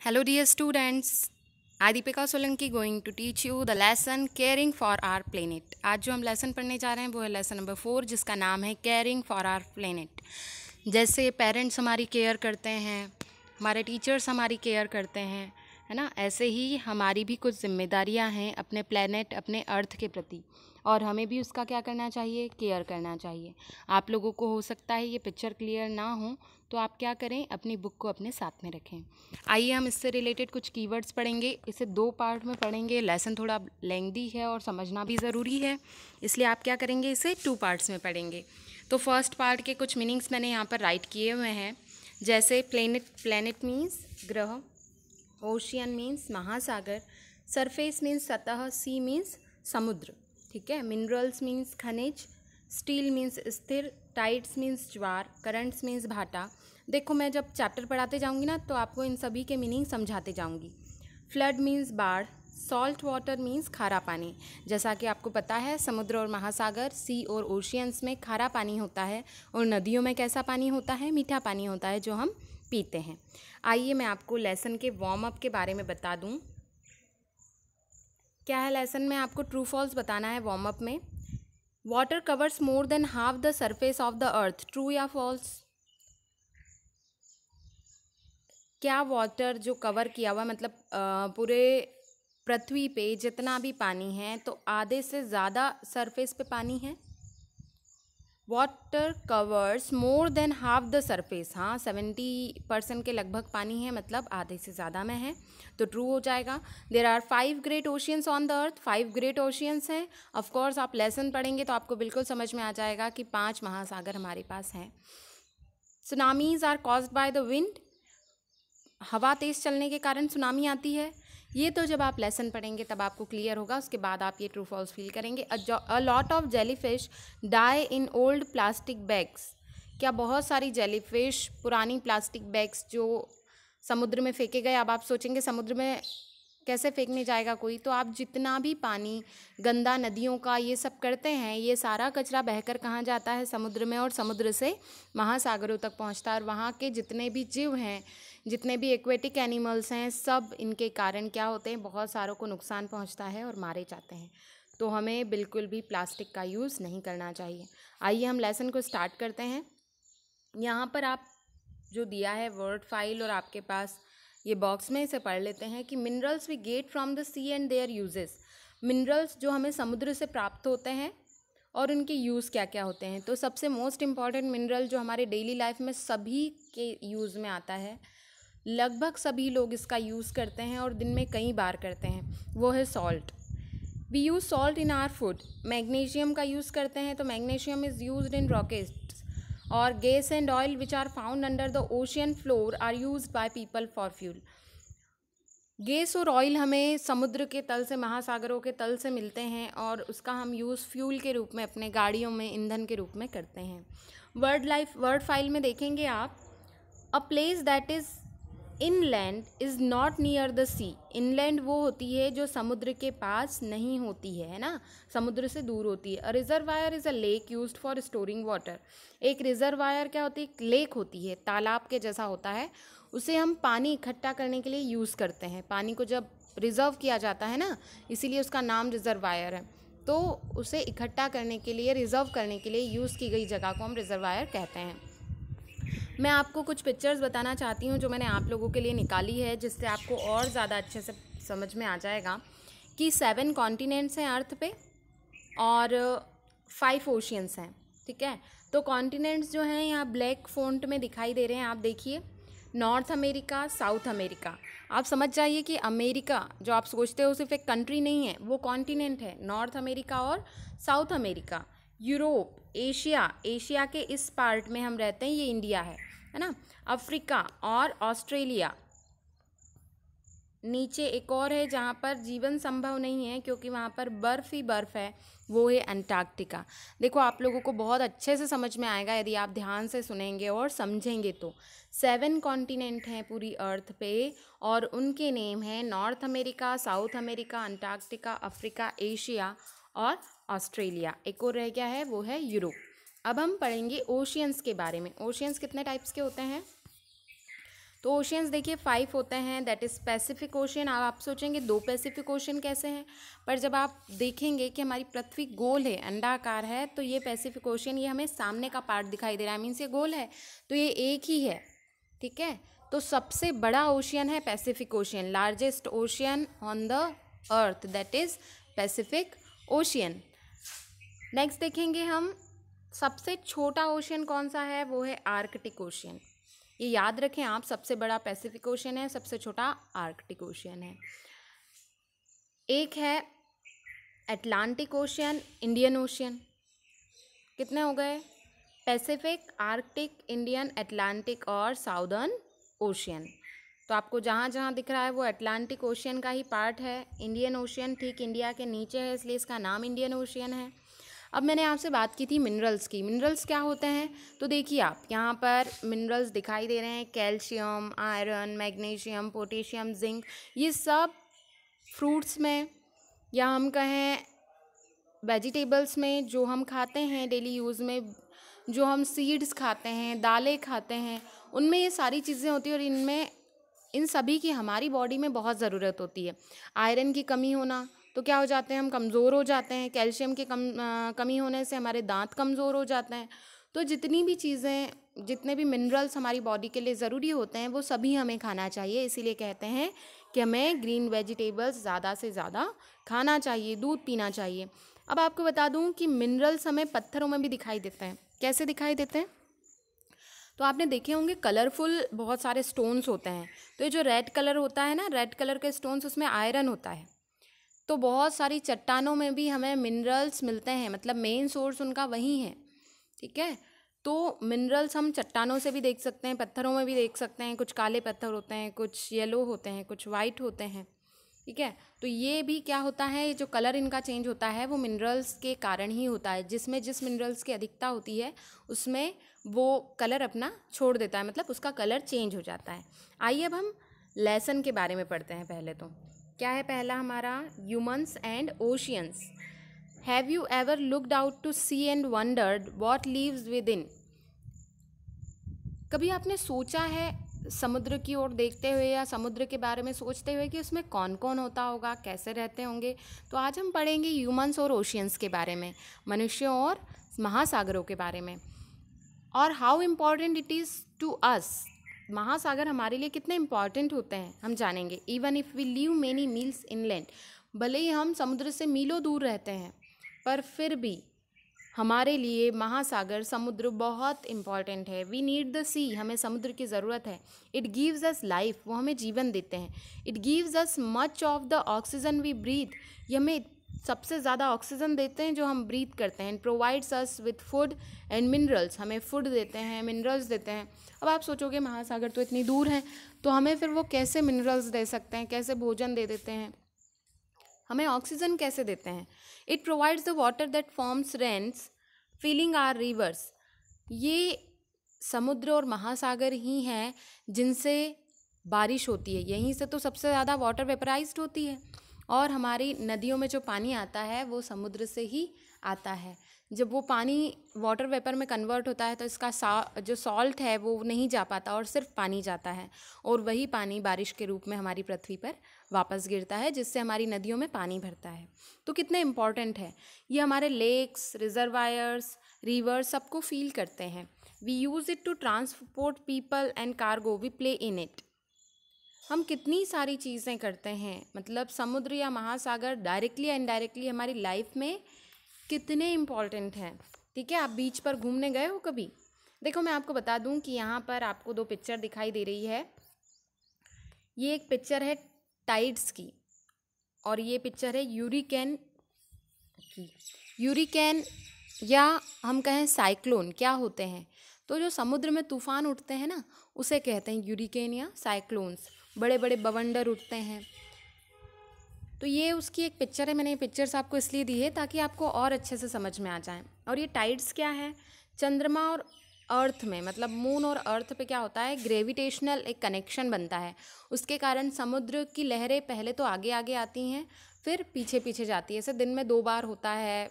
Hello, dear students. I Deepika Solanki going to teach you the lesson caring for our planet. आज जो हम lesson पढ़ने जा रहे हैं वो है लेसन नंबर 4, जिसका नाम है केयरिंग फॉर आवर प्लेनेट। जैसे पेरेंट्स हमारी केयर करते हैं, हमारे टीचर्स हमारी केयर करते हैं, है ना, ऐसे ही हमारी भी कुछ जिम्मेदारियां हैं अपने प्लेनेट, अपने अर्थ के प्रति, और हमें भी उसका क्या करना चाहिए, केयर करना चाहिए। आप लोगों को हो सकता है ये पिक्चर क्लियर ना हो, तो आप क्या करें, अपनी बुक को अपने साथ में रखें। आइए हम इससे रिलेटेड कुछ कीवर्ड्स पढ़ेंगे। इसे 2 पार्ट में पढ़ेंगे। लेसन थोड़ा लेंथी है और समझना भी ज़रूरी है, इसलिए आप क्या करेंगे, इसे 2 पार्ट्स में पढ़ेंगे। तो फर्स्ट पार्ट के कुछ मीनिंग्स मैंने यहाँ पर राइट किए हुए हैं। जैसे प्लेनेट मीन्स ग्रह, ओशियन मीन्स महासागर, सरफेस मीन्स सतह, सी मीन्स समुद्र, ठीक है। मिनरल्स मीन्स खनिज, स्टील मीन्स स्थिर, टाइड्स मीन्स ज्वार, करंट्स मीन्स भाटा। देखो, मैं जब चैप्टर पढ़ाते जाऊंगी ना, तो आपको इन सभी के मीनिंग समझाते जाऊंगी। फ्लड मीन्स बाढ़, सॉल्ट वाटर मीन्स खारा पानी। जैसा कि आपको पता है, समुद्र और महासागर, सी और ओशियंस में खारा पानी होता है, और नदियों में कैसा पानी होता है, मीठा पानी होता है, जो हम पीते हैं। आइए मैं आपको लेसन के वार्म अप के बारे में बता दूं। क्या है लेसन में, आपको ट्रू फॉल्स बताना है वार्म अप में। Water covers more than half the surface of the earth, true या फॉल्स? क्या वाटर जो कवर किया हुआ, मतलब पूरे पृथ्वी पे जितना भी पानी है, तो आधे से ज़्यादा सरफेस पे पानी है। Water covers more than half the surface, हाँ 70% के लगभग पानी है, मतलब आधे से ज़्यादा में है, तो ट्रू हो जाएगा। There are 5 great oceans on the earth, 5 great oceans हैं। ऑफकोर्स आप लेसन पढ़ेंगे तो आपको बिल्कुल समझ में आ जाएगा कि 5 महासागर हमारे पास हैं। Tsunamis are caused by the wind, हवा तेज़ चलने के कारण सुनामी आती है। ये तो जब आप लेसन पढ़ेंगे तब आपको क्लियर होगा, उसके बाद आप ये ट्रू फॉल्स फील करेंगे। A lot of jellyfish die in old plastic bags, क्या बहुत सारी जेलीफिश पुरानी प्लास्टिक बैग्स जो समुद्र में फेंके गए। अब आप सोचेंगे समुद्र में कैसे फेंकने जाएगा कोई, तो आप जितना भी पानी गंदा नदियों का ये सब करते हैं, ये सारा कचरा बहकर कहाँ जाता है, समुद्र में, और समुद्र से महासागरों तक पहुँचता है। और वहाँ के जितने भी जीव हैं, जितने भी एक्वेटिक एनिमल्स हैं, सब इनके कारण क्या होते हैं, बहुत सारों को नुकसान पहुँचता है और मारे जाते हैं। तो हमें बिल्कुल भी प्लास्टिक का यूज़ नहीं करना चाहिए। आइए हम लेसन को स्टार्ट करते हैं। यहाँ पर आप जो दिया है वर्ड फाइल, और आपके पास ये बॉक्स में, इसे पढ़ लेते हैं कि minerals we get from the sea and their uses. Minerals जो हमें समुद्र से प्राप्त होते हैं और उनके यूज़ क्या क्या होते हैं। तो सबसे मोस्ट इम्पॉर्टेंट मिनरल जो हमारे डेली लाइफ में सभी के यूज़ में आता है, लगभग सभी लोग इसका यूज़ करते हैं और दिन में कई बार करते हैं, वो है salt. We use salt in our food. Magnesium का यूज़ करते हैं, तो magnesium is used in rockets. और gas and oil which are found under the ocean floor are used by people for fuel. Gas और oil हमें समुद्र के तल से, महासागरों के तल से मिलते हैं, और उसका हम यूज़ फ्यूल के रूप में अपने गाड़ियों में ईंधन के रूप में करते हैं। वर्ड फाइल में देखेंगे आप, a place that is inland is not near the sea. Inland वो होती है जो समुद्र के पास नहीं होती है ना, समुद्र से दूर होती है। A reservoir is a lake used for storing water. एक रिजर्वायर क्या होती है, एक लेक होती है, तालाब के जैसा होता है, उसे हम पानी इकट्ठा करने के लिए यूज़ करते हैं। पानी को जब रिजर्व किया जाता है ना, इसीलिए उसका नाम रिजर्वायर है। तो उसे इकट्ठा करने के लिए, रिजर्व करने के लिए यूज़ की गई जगह को हम रिजर्वायर कहते हैं। मैं आपको कुछ पिक्चर्स बताना चाहती हूँ जो मैंने आप लोगों के लिए निकाली है, जिससे आपको और ज़्यादा अच्छे से समझ में आ जाएगा कि 7 कॉन्टिनेंट्स हैं अर्थ पे और 5 ओशियंस हैं, ठीक है। तो कॉन्टिनेंट्स जो हैं यहाँ ब्लैक फ़ॉन्ट में दिखाई दे रहे हैं, आप देखिए, नॉर्थ अमेरिका, साउथ अमेरिका। आप समझ जाइए कि अमेरिका जो आप सोचते हो सिर्फ एक कंट्री नहीं है, वो कॉन्टिनेंट है। नॉर्थ अमेरिका और south America. Europe, Asia, Asia के इस पार्ट में हम रहते हैं, ये इंडिया है ना। अफ्रीका और ऑस्ट्रेलिया। नीचे एक और है जहाँ पर जीवन संभव नहीं है, क्योंकि वहाँ पर बर्फ़ ही बर्फ़ है, वो है अंटार्कटिका। देखो, आप लोगों को बहुत अच्छे से समझ में आएगा यदि आप ध्यान से सुनेंगे और समझेंगे तो। 7 कॉन्टिनेंट हैं पूरी अर्थ पे, और उनके नेम हैं north America, south America, Antarctica, Africa, Asia और ऑस्ट्रेलिया। एक और रह गया है, वो है यूरोप। अब हम पढ़ेंगे ओशियंस के बारे में। ओशियंस कितने टाइप्स के होते हैं? तो ओशियंस देखिए 5 होते हैं, दैट इज़ पैसिफिक ओशियन। अब आप सोचेंगे 2 पैसिफिक ओशियन कैसे हैं, पर जब आप देखेंगे कि हमारी पृथ्वी गोल है, अंडाकार है, तो ये पैसिफिक ओशियन, ये हमें सामने का पार्ट दिखाई दे रहा है, मीन्स ये गोल है, तो ये एक ही है, ठीक है। तो सबसे बड़ा ओशियन है Pacific ocean, largest ocean on the earth, that is Pacific ocean. Next देखेंगे हम, सबसे छोटा ओशियन कौन सा है, वो है आर्कटिक ओशियन। ये याद रखें आप, सबसे बड़ा पैसिफिक ओशियन है, सबसे छोटा आर्कटिक ओशियन है। एक है अटलांटिक ओशियन, इंडियन ओशियन। कितने हो गए, पैसिफिक, आर्कटिक, इंडियन, अटलांटिक और साउदर्न ओशियन। तो आपको जहाँ जहाँ दिख रहा है वो अटलांटिक ओशियन का ही पार्ट है। इंडियन ओशियन ठीक इंडिया के नीचे है, इसलिए इसका नाम इंडियन ओशियन है। अब मैंने आपसे बात की थी मिनरल्स की। मिनरल्स क्या होते हैं, तो देखिए आप यहाँ पर मिनरल्स दिखाई दे रहे हैं, calcium, iron, magnesium, potassium, zinc, ये सब फ्रूट्स में या हम कहें वेजिटेबल्स में जो हम खाते हैं डेली यूज़ में, जो हम सीड्स खाते हैं, दालें खाते हैं, उनमें ये सारी चीज़ें होती हैं और इनमें इन सभी की हमारी बॉडी में बहुत ज़रूरत होती है। आयरन की कमी होना तो क्या हो जाते हैं, हम कमज़ोर हो जाते हैं। कैल्शियम की कमी होने से हमारे दांत कमज़ोर हो जाते हैं। तो जितनी भी चीज़ें, जितने भी मिनरल्स हमारी बॉडी के लिए ज़रूरी होते हैं वो सभी हमें खाना चाहिए। इसीलिए कहते हैं कि हमें ग्रीन वेजिटेबल्स ज़्यादा से ज़्यादा खाना चाहिए, दूध पीना चाहिए। अब आपको बता दूं कि मिनरल्स हमें पत्थरों में भी दिखाई देते हैं। कैसे दिखाई देते हैं, तो आपने देखे होंगे कलरफुल बहुत सारे स्टोन्स होते हैं। तो ये जो रेड कलर होता है ना, रेड कलर के स्टोन्स, उसमें आयरन होता है। तो बहुत सारी चट्टानों में भी हमें मिनरल्स मिलते हैं, मतलब मेन सोर्स उनका वही है, ठीक है। तो मिनरल्स हम चट्टानों से भी देख सकते हैं, पत्थरों में भी देख सकते हैं। कुछ काले पत्थर होते हैं, कुछ येलो होते हैं, कुछ वाइट होते हैं, ठीक है। तो ये भी क्या होता है, जो कलर इनका चेंज होता है वो मिनरल्स के कारण ही होता है। जिसमें जिस मिनरल्स की अधिकता होती है उसमें वो कलर अपना छोड़ देता है, मतलब उसका कलर चेंज हो जाता है। आइए अब हम लेसन के बारे में पढ़ते हैं। पहले तो क्या है, पहला हमारा humans and oceans. Have you ever looked out to sea and wondered what lives within. कभी आपने सोचा है समुद्र की ओर देखते हुए या समुद्र के बारे में सोचते हुए कि उसमें कौन कौन होता होगा, कैसे रहते होंगे। तो आज हम पढ़ेंगे ह्यूमंस और ओशियंस के बारे में, मनुष्यों और महासागरों के बारे में, और how important it is to us. महासागर हमारे लिए कितने इम्पॉर्टेंट होते हैं हम जानेंगे। Even if we live many miles inland, भले ही हम समुद्र से मीलों दूर रहते हैं, पर फिर भी हमारे लिए महासागर, समुद्र बहुत इम्पॉर्टेंट है। वी नीड द सी, हमें समुद्र की ज़रूरत है। इट गिव्स अस लाइफ, वो हमें जीवन देते हैं। It gives us much of the oxygen we breathe, ये हमें सबसे ज़्यादा ऑक्सीजन देते हैं जो हम ब्रीथ करते हैं। Provides us with food and minerals, हमें फूड देते हैं, मिनरल्स देते हैं। अब आप सोचोगे महासागर तो इतनी दूर है, तो हमें फिर वो कैसे मिनरल्स दे सकते हैं, कैसे भोजन दे देते हैं, हमें ऑक्सीजन कैसे देते हैं। It provides the water that forms rains filling our rivers, ये समुद्र और महासागर ही हैं जिनसे बारिश होती है, यहीं से तो सबसे ज़्यादा वाटर वेपराइज्ड होती है। और हमारी नदियों में जो पानी आता है वो समुद्र से ही आता है। जब वो पानी वाटर वेपर में कन्वर्ट होता है तो इसका जो सॉल्ट है वो नहीं जा पाता और सिर्फ पानी जाता है, और वही पानी बारिश के रूप में हमारी पृथ्वी पर वापस गिरता है, जिससे हमारी नदियों में पानी भरता है। तो कितने इम्पॉर्टेंट है ये, हमारे लेक्स, रिजर्वायर्स, रिवर्स सबको फील करते हैं। We use it to transport people and cargo, we play in it. हम कितनी सारी चीज़ें करते हैं, मतलब समुद्र या महासागर डायरेक्टली या इनडायरेक्टली हमारी लाइफ में कितने इम्पॉर्टेंट हैं, ठीक है। आप बीच पर घूमने गए हो कभी? देखो मैं आपको बता दूं कि यहाँ पर आपको 2 पिक्चर दिखाई दे रही है। ये एक पिक्चर है टाइड्स की और ये पिक्चर है यूरिकेन की। यूरिकेन या हम कहें साइक्लोन क्या होते हैं, तो जो समुद्र में तूफान उठते हैं ना उसे कहते हैं यूरिकेन या साइक्लोन्स। बड़े बड़े बवंडर उठते हैं। तो ये उसकी एक पिक्चर है। मैंने ये पिक्चर्स आपको इसलिए दी है ताकि आपको और अच्छे से समझ में आ जाए। और ये टाइड्स क्या है, चंद्रमा और अर्थ में, मतलब मून और अर्थ पे क्या होता है, ग्रेविटेशनल एक कनेक्शन बनता है। उसके कारण समुद्र की लहरें पहले तो आगे आगे आती हैं, फिर पीछे पीछे जाती है। ऐसे दिन में 2 बार होता है,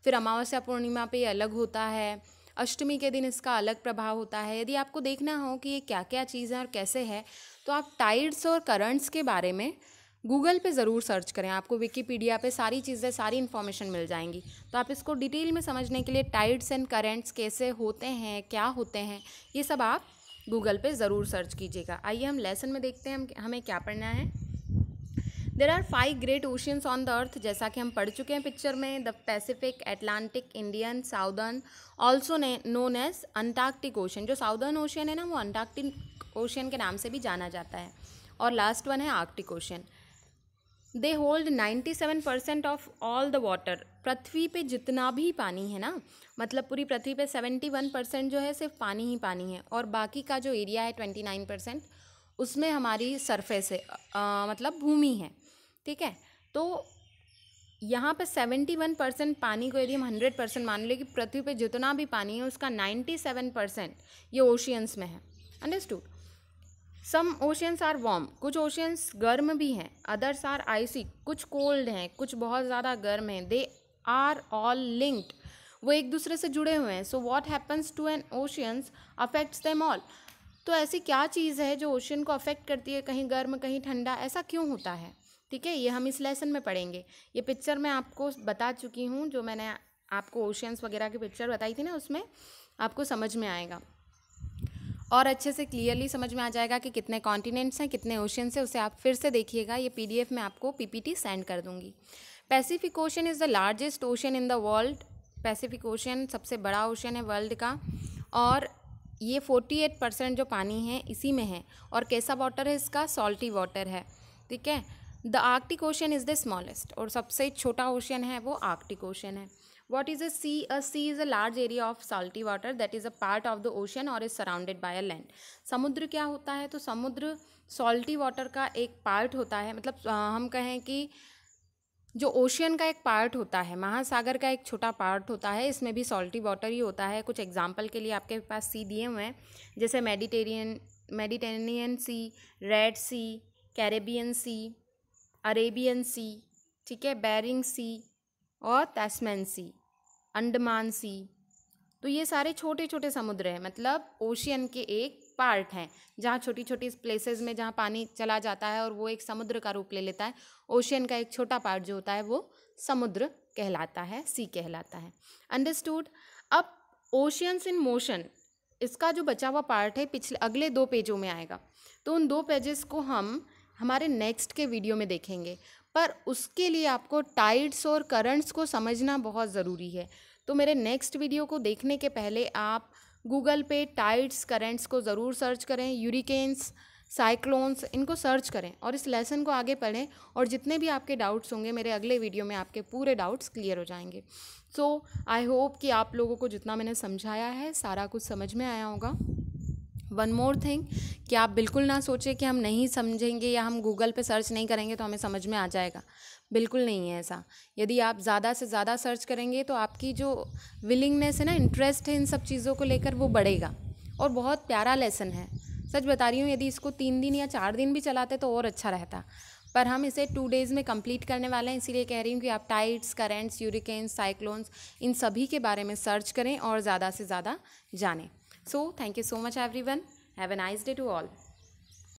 फिर अमावस्या पूर्णिमा पे ये अलग होता है। अष्टमी के दिन इसका अलग प्रभाव होता है। यदि आपको देखना हो कि ये क्या क्या चीज़ है और कैसे है, तो आप टाइड्स और करंट्स के बारे में गूगल पे ज़रूर सर्च करें। आपको विकीपीडिया पे सारी चीज़ें, सारी इन्फॉर्मेशन मिल जाएंगी। तो आप इसको डिटेल में समझने के लिए टाइड्स एंड करंट्स कैसे होते हैं, क्या होते हैं, ये सब आप गूगल पे ज़रूर सर्च कीजिएगा। आइए हम लेसन में देखते हैं हमें क्या पढ़ना है। There are 5 great oceans on the earth, जैसा कि हम पढ़ चुके हैं पिक्चर में। The Pacific, Atlantic, Indian, Southern, also known as Antarctic Ocean. जो साउदर्न ओशन है ना, वो अंटार्कटिक ओशन के नाम से भी जाना जाता है। और लास्ट वन है Arctic Ocean. They hold 97% of all the water. पृथ्वी पे जितना भी पानी है ना, मतलब पूरी पृथ्वी पे 71% जो है सिर्फ पानी ही पानी है, और बाकी का जो एरिया है 29% उसमें हमारी सरफेस है, मतलब भूमि है। ठीक है, तो यहाँ पे 71% पानी को यदि हम 100% मान लें कि पृथ्वी पे जितना भी पानी है उसका 97% ये ओशियंस में है। Understood. Some oceans are warm, कुछ ओशियंस गर्म भी हैं। अदर्स आर आइसी, कुछ कोल्ड हैं, कुछ बहुत ज़्यादा गर्म हैं। दे आर ऑल लिंक्ड, वो एक दूसरे से जुड़े हुए हैं। So what happens to an oceans affects them all. तो ऐसी क्या चीज़ है जो ओशियन को अफेक्ट करती है, कहीं गर्म कहीं ठंडा, ऐसा क्यों होता है? ठीक है, ये हम इस लेसन में पढ़ेंगे। ये पिक्चर मैं आपको बता चुकी हूँ, जो मैंने आपको ओशियंस वगैरह की पिक्चर बताई थी ना, उसमें आपको समझ में आएगा और अच्छे से क्लियरली समझ में आ जाएगा कि कितने कॉन्टिनेंट्स हैं, कितने ओशियंस हैं। उसे आप फिर से देखिएगा, ये PDF में आपको PPT सेंड कर दूंगी। Pacific ocean is the largest ocean in the world. Pacific ocean सबसे बड़ा ओशन है वर्ल्ड का, और ये 48% जो पानी है इसी में है। और कैसा वाटर है इसका? सॉल्टी वाटर है। ठीक है। The Arctic ocean is the smallest, और सबसे छोटा ओशन है वो आर्कटिक ओशन है। What is a sea? A sea is a large area of salty water that is a part of the ocean or is surrounded by a land. समुद्र क्या होता है? तो समुद्र सॉल्टी वाटर का एक पार्ट होता है, मतलब हम कहें कि जो ओशियन का एक पार्ट होता है, महासागर का एक छोटा पार्ट होता है, इसमें भी सॉल्टी वाटर ही होता है। कुछ एग्जाम्पल के लिए आपके पास सी दिए हुए हैं, जैसे मेडिटेरेनियन सी, रेड सी, कैरेबियन सी, अरेबियन सी, ठीक है, बेरिंग सी और तस्मान सी, अंडमान सी। तो ये सारे छोटे छोटे समुद्र हैं, मतलब ओशियन के एक पार्ट हैं, जहाँ छोटी छोटी प्लेसेस में जहाँ पानी चला जाता है और वो एक समुद्र का रूप ले लेता है। ओशियन का एक छोटा पार्ट जो होता है वो समुद्र कहलाता है, सी कहलाता है। अंडरस्टूड। अब ओशियंस इन मोशन, इसका जो बचा हुआ पार्ट है पिछले अगले 2 पेजों में आएगा, तो उन 2 पेजेस को हम हमारे नेक्स्ट के वीडियो में देखेंगे। पर उसके लिए आपको टाइड्स और करंट्स को समझना बहुत ज़रूरी है। तो मेरे नेक्स्ट वीडियो को देखने के पहले आप गूगल पे टाइड्स करंट्स को ज़रूर सर्च करें, यूरिकेन्स, साइक्लोन्स, इनको सर्च करें और इस लेसन को आगे पढ़ें। और जितने भी आपके डाउट्स होंगे मेरे अगले वीडियो में आपके पूरे डाउट्स क्लियर हो जाएंगे। सो आई होप कि आप लोगों को जितना मैंने समझाया है सारा कुछ समझ में आया होगा। वन मोर थिंग, कि आप बिल्कुल ना सोचें कि हम नहीं समझेंगे या हम गूगल पे सर्च नहीं करेंगे तो हमें समझ में आ जाएगा। बिल्कुल नहीं है ऐसा। यदि आप ज़्यादा से ज़्यादा सर्च करेंगे तो आपकी जो विलिंगनेस है ना, इंटरेस्ट है इन सब चीज़ों को लेकर, वो बढ़ेगा। और बहुत प्यारा लेसन है, सच बता रही हूँ। यदि इसको 3 दिन या 4 दिन भी चलाते तो और अच्छा रहता, पर हम इसे 2 डेज़ में कंप्लीट करने वाले हैं। इसीलिए कह रही हूँ कि आप टाइड्स, करेंट्स, यूरिकेन्स, साइक्लोन्स, इन सभी के बारे में सर्च करें और ज़्यादा से ज़्यादा जानें। So, thank you so much everyone. Have a nice day to all.